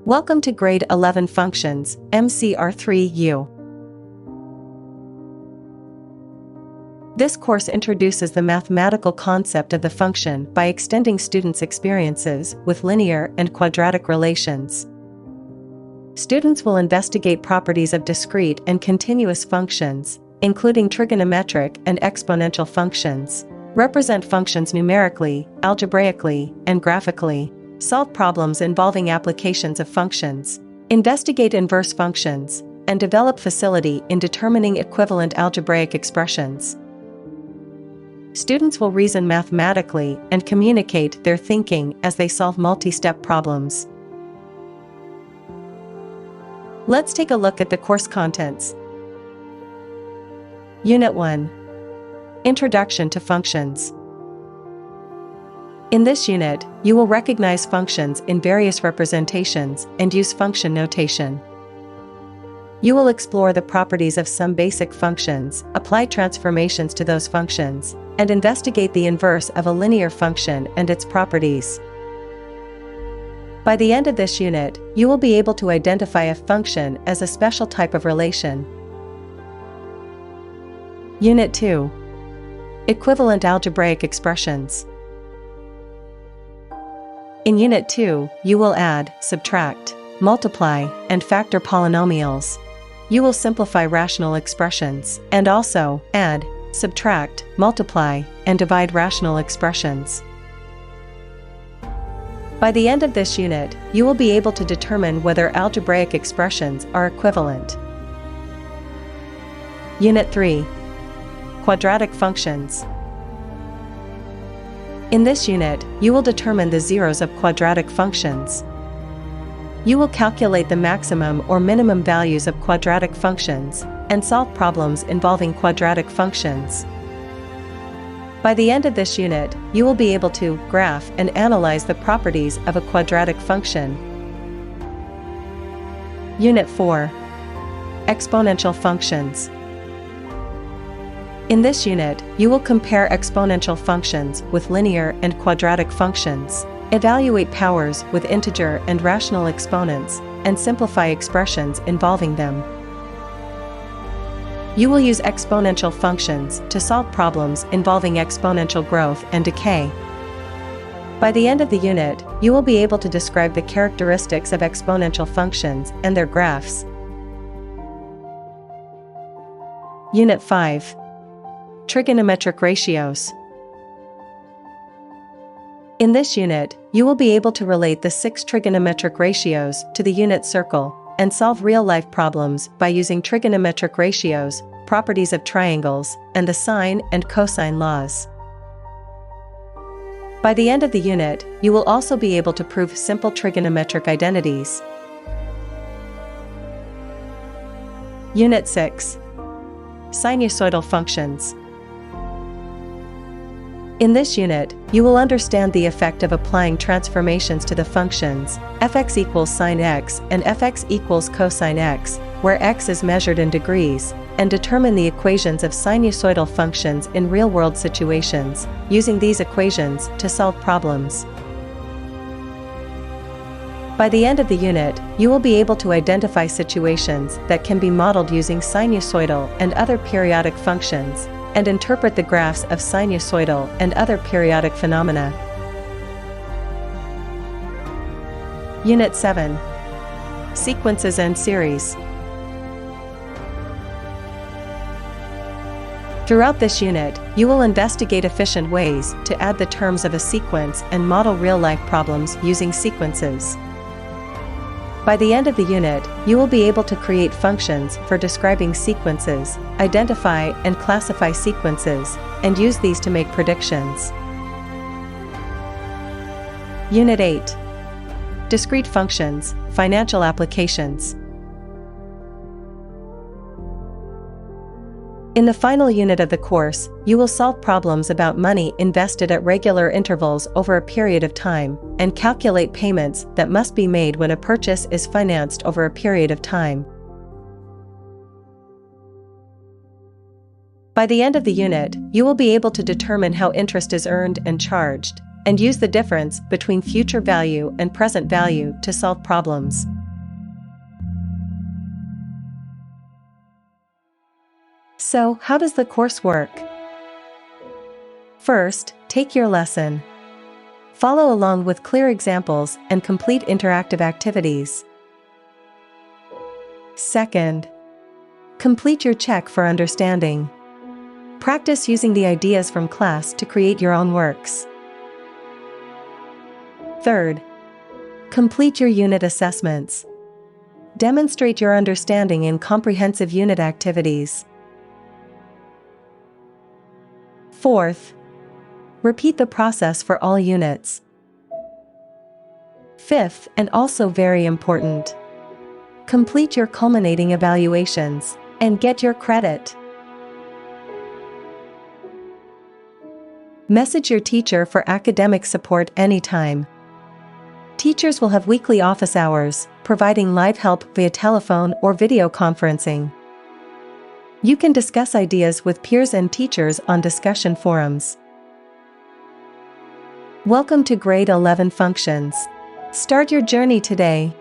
Welcome to Grade 11 Functions, MCR3U. This course introduces the mathematical concept of the function by extending students' experiences with linear and quadratic relations. Students will investigate properties of discrete and continuous functions, including trigonometric and exponential functions, represent functions numerically, algebraically, and graphically, solve problems involving applications of functions, investigate inverse functions, and develop facility in determining equivalent algebraic expressions. Students will reason mathematically and communicate their thinking as they solve multi-step problems. Let's take a look at the course contents. Unit 1. Introduction to Functions. In this unit, you will recognize functions in various representations and use function notation. You will explore the properties of some basic functions, apply transformations to those functions, and investigate the inverse of a linear function and its properties. By the end of this unit, you will be able to identify a function as a special type of relation. Unit 2. Equivalent algebraic expressions. In Unit 2, you will add, subtract, multiply, and factor polynomials. You will simplify rational expressions, and also add, subtract, multiply, and divide rational expressions. By the end of this unit, you will be able to determine whether algebraic expressions are equivalent. Unit 3. Quadratic functions. In this unit, you will determine the zeros of quadratic functions. You will calculate the maximum or minimum values of quadratic functions and solve problems involving quadratic functions. By the end of this unit, you will be able to graph and analyze the properties of a quadratic function. Unit 4. Exponential functions. In this unit, you will compare exponential functions with linear and quadratic functions, evaluate powers with integer and rational exponents, and simplify expressions involving them. You will use exponential functions to solve problems involving exponential growth and decay. By the end of the unit, you will be able to describe the characteristics of exponential functions and their graphs. Unit 5. Trigonometric ratios. In this unit, you will be able to relate the 6 trigonometric ratios to the unit circle and solve real-life problems by using trigonometric ratios, properties of triangles, and the sine and cosine laws. By the end of the unit, you will also be able to prove simple trigonometric identities. Unit 6. Sinusoidal functions. In this unit, you will understand the effect of applying transformations to the functions fx equals sine x and fx equals cosine x, where x is measured in degrees, and determine the equations of sinusoidal functions in real-world situations, using these equations to solve problems. By the end of the unit, you will be able to identify situations that can be modeled using sinusoidal and other periodic functions, and interpret the graphs of sinusoidal and other periodic phenomena. Unit 7. Sequences and series. Throughout this unit, you will investigate efficient ways to add the terms of a sequence and model real-life problems using sequences. By the end of the unit, you will be able to create functions for describing sequences, identify and classify sequences, and use these to make predictions. Unit 8. Discrete functions, financial applications. In the final unit of the course, you will solve problems about money invested at regular intervals over a period of time, and calculate payments that must be made when a purchase is financed over a period of time. By the end of the unit, you will be able to determine how interest is earned and charged, and use the difference between future value and present value to solve problems. So, how does the course work? First, take your lesson. Follow along with clear examples and complete interactive activities. Second, complete your check for understanding. Practice using the ideas from class to create your own works. Third, complete your unit assessments. Demonstrate your understanding in comprehensive unit activities. Fourth, repeat the process for all units. Fifth, and also very important, complete your culminating evaluations and get your credit. Message your teacher for academic support anytime. Teachers will have weekly office hours, providing live help via telephone or video conferencing. You can discuss ideas with peers and teachers on discussion forums. Welcome to Grade 11 Functions. Start your journey today.